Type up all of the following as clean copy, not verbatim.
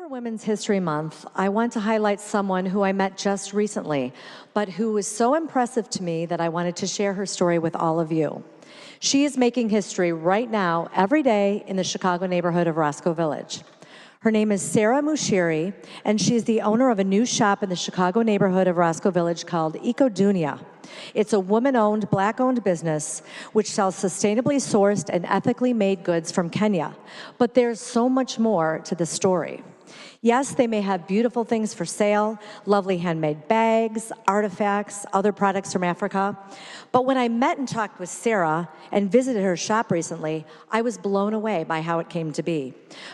For Women's History Month, I want to highlight someone who I met just recently, but who was so impressive to me that I wanted to share her story with all of you. She is making history right now, every day, in the Chicago neighborhood of Roscoe Village. Her name is Cera Muchiri, and she is the owner of a new shop in the Chicago neighborhood of Roscoe Village called Ecodunia. It's a woman-owned, black-owned business which sells sustainably sourced and ethically made goods from Kenya. But there's so much more to the story. Yes, they may have beautiful things for sale, lovely handmade bags, artifacts, other products from Africa. But when I met and talked with Cera and visited her shop recently, I was blown away by how it came to be.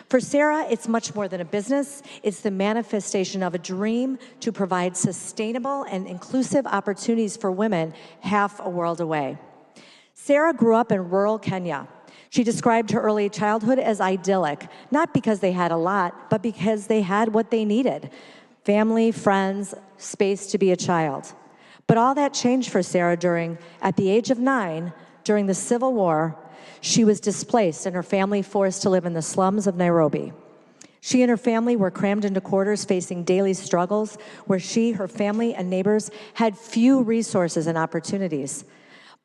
For Cera, it's much more than a business. It's the manifestation of a dream to provide sustainable and inclusive opportunities for women half a world away. Cera grew up in rural Kenya. She described her early childhood as idyllic, not because they had a lot, but because they had what they needed: family, friends, space to be a child. But all that changed for Cera at the age of 9, during the Civil War. She was displaced and her family forced to live in the slums of Nairobi. She and her family were crammed into quarters, facing daily struggles where she, her family, and neighbors had few resources and opportunities.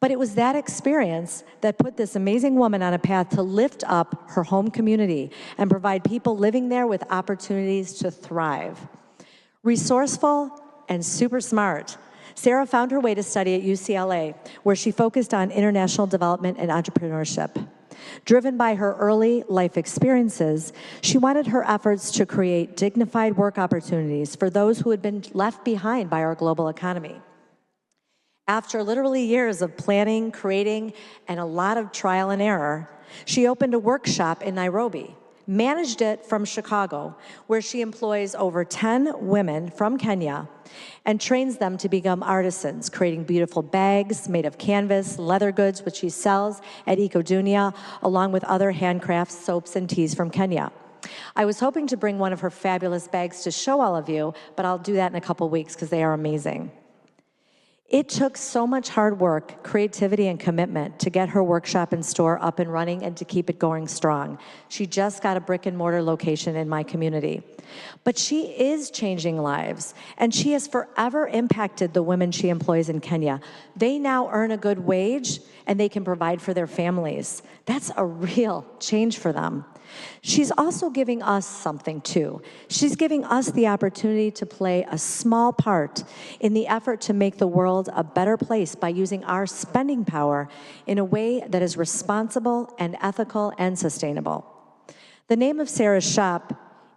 But it was that experience that put this amazing woman on a path to lift up her home community and provide people living there with opportunities to thrive. Resourceful and super smart, Cera found her way to study at UCLA, where she focused on international development and entrepreneurship. Driven by her early life experiences, she wanted her efforts to create dignified work opportunities for those who had been left behind by our global economy. After literally years of planning, creating, and a lot of trial and error, she opened a workshop in Nairobi, managed it from Chicago, where she employs over 10 women from Kenya and trains them to become artisans, creating beautiful bags made of canvas, leather goods, which she sells at Ecodunia, along with other handcrafts, soaps, and teas from Kenya. I was hoping to bring one of her fabulous bags to show all of you, but I'll do that in a couple weeks because they are amazing. It took so much hard work, creativity, and commitment to get her workshop and store up and running and to keep it going strong. She just got a brick-and-mortar location in my community. But she is changing lives, and she has forever impacted the women she employs in Kenya. They now earn a good wage, and they can provide for their families. That's a real change for them. She's also giving us something too. She's giving us the opportunity to play a small part in the effort to make the world a better place by using our spending power in a way that is responsible and ethical and sustainable. The name of Cera's shop,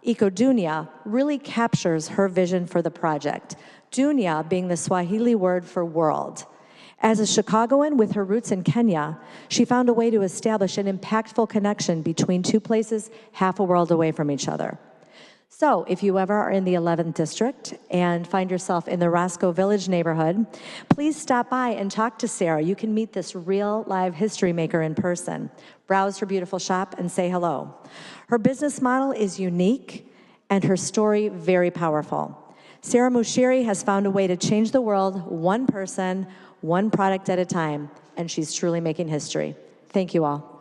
Ecodunia, really captures her vision for the project, dunia being the Swahili word for world. As a Chicagoan with her roots in Kenya, she found a way to establish an impactful connection between two places half a world away from each other. So if you ever are in the 11th District and find yourself in the Roscoe Village neighborhood, please stop by and talk to Cera. You can meet this real live history maker in person. Browse her beautiful shop and say hello. Her business model is unique and her story very powerful. Cera Muchiri has found a way to change the world one person, one product at a time, and she's truly making history. Thank you all.